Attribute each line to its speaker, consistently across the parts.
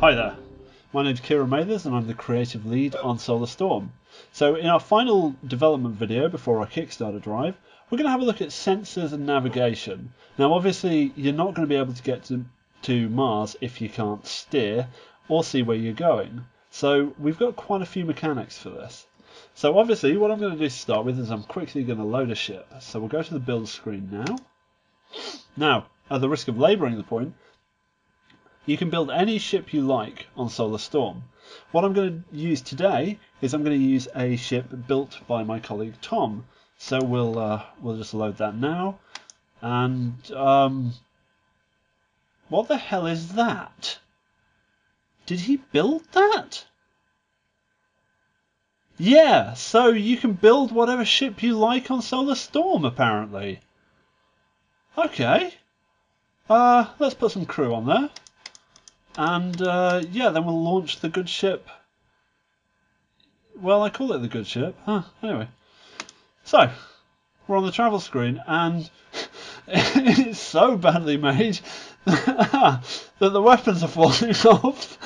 Speaker 1: Hi there, my name's Kieran Mathers and I'm the creative lead on Solar Storm. So in our final development video before our Kickstarter drive, we're going to have a look at sensors and navigation. Now obviously you're not going to be able to get to Mars if you can't steer or see where you're going. So we've got quite a few mechanics for this. So obviously what I'm going to do to start with is I'm quickly going to load a ship. So we'll go to the build screen now. Now, at the risk of labouring the point, you can build any ship you like on Solar Storm. What I'm going to use today is I'm going to use a ship built by my colleague Tom. So we'll just load that now. And what the hell is that? Did he build that? Yeah, so you can build whatever ship you like on Solar Storm apparently. Okay. Let's put some crew on there. And yeah, then we'll launch the good ship. Well, I call it the good ship. Anyway. So, we're on the travel screen and it's so badly made that the weapons are falling off.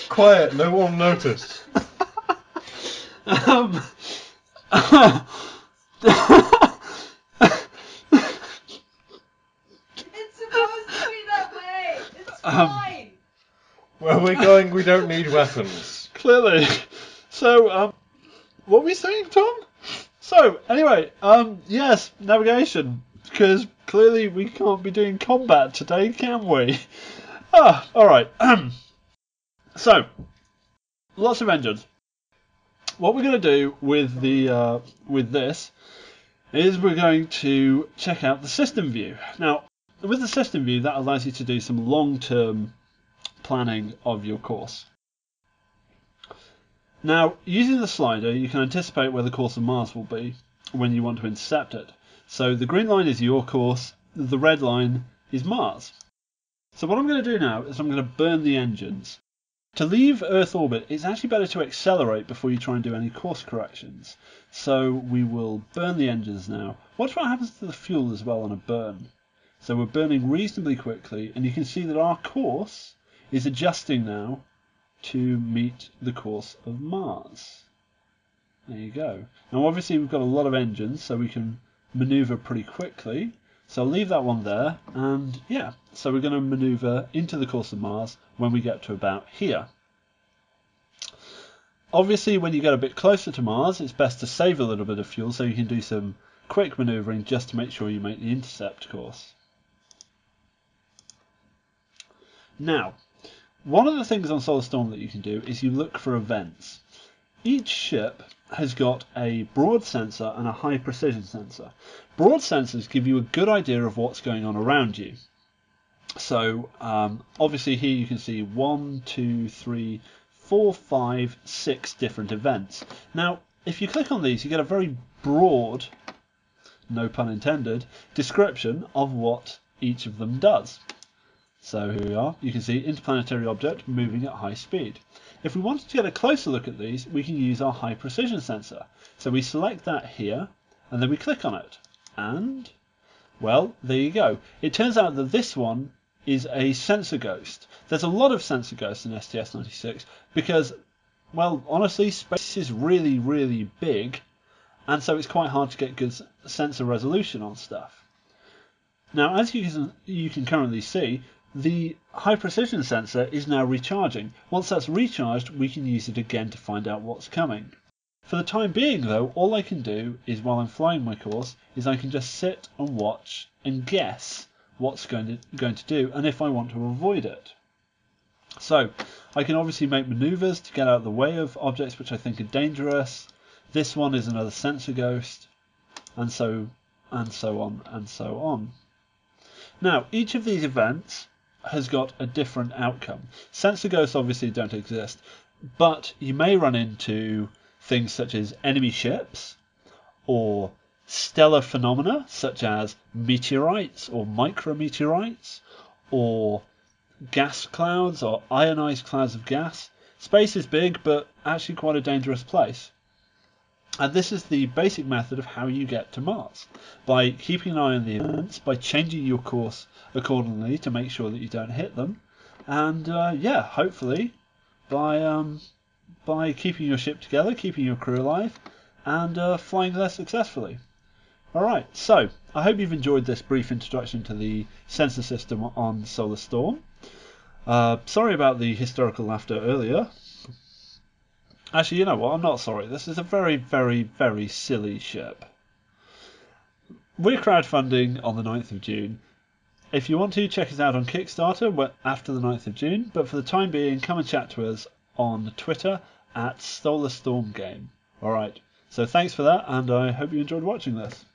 Speaker 2: Quiet, no one noticed.
Speaker 3: It's supposed to be that way. It's fine.
Speaker 2: Where we're going, we don't need weapons.
Speaker 1: Clearly. So, what were we saying, Tom? So, anyway, yes, navigation. Because clearly we can't be doing combat today, can we? Alright. So, lots of engines. What we're going to do with the with this is we're going to check out the system view. Now, with the system view, that allows you to do some long-term planning of your course. Now, using the slider, you can anticipate where the course of Mars will be when you want to intercept it. So the green line is your course, the red line is Mars. So what I'm going to do now is I'm going to burn the engines. To leave Earth orbit, it's actually better to accelerate before you try and do any course corrections. So we will burn the engines now. Watch what happens to the fuel as well on a burn. So we're burning reasonably quickly, and you can see that our course is adjusting now to meet the course of Mars. There you go. Now obviously we've got a lot of engines, so we can manoeuvre pretty quickly. So I'll leave that one there, and yeah, so we're going to manoeuvre into the course of Mars when we get to about here. Obviously when you get a bit closer to Mars, it's best to save a little bit of fuel so you can do some quick manoeuvring just to make sure you make the intercept course. Now, one of the things on Solar Storm that you can do is you look for events. Each ship has got a broad sensor and a high precision sensor. Broad sensors give you a good idea of what's going on around you. So obviously here you can see 1, 2, 3, 4, 5, 6 different events. Now if you click on these you get a very broad, no pun intended, description of what each of them does. So here we are, you can see interplanetary object moving at high speed. If we wanted to get a closer look at these, we can use our high precision sensor. So we select that here, and then we click on it. And, well, there you go. It turns out that this one is a sensor ghost. There's a lot of sensor ghosts in STS-96 because, well, honestly, space is really, really big, and so it's quite hard to get good sensor resolution on stuff. Now, as you can currently see, the high precision sensor is now recharging. Once that's recharged, we can use it again to find out what's coming. For the time being though, all I can do is while I'm flying my course is I can just sit and watch and guess what's going to do and if I want to avoid it. So I can obviously make maneuvers to get out of the way of objects which I think are dangerous. This one is another sensor ghost, and so on and so on. Now each of these events has got a different outcome. Sensor ghosts obviously don't exist, but you may run into things such as enemy ships or stellar phenomena such as meteorites or micrometeorites or gas clouds or ionized clouds of gas. Space is big, but actually quite a dangerous place. And this is the basic method of how you get to Mars. By keeping an eye on the events, by changing your course accordingly to make sure that you don't hit them, and hopefully by keeping your ship together, keeping your crew alive, and flying there successfully. Alright, so I hope you've enjoyed this brief introduction to the sensor system on Solar Storm. Sorry about the hysterical laughter earlier. Actually, you know what? I'm not sorry. This is a very, very, very silly ship. We're crowdfunding on the 9th of June. If you want to, check us out on Kickstarter after the 9th of June. But for the time being, come and chat to us on Twitter at SolarStormGame. Alright, so thanks for that, and I hope you enjoyed watching this.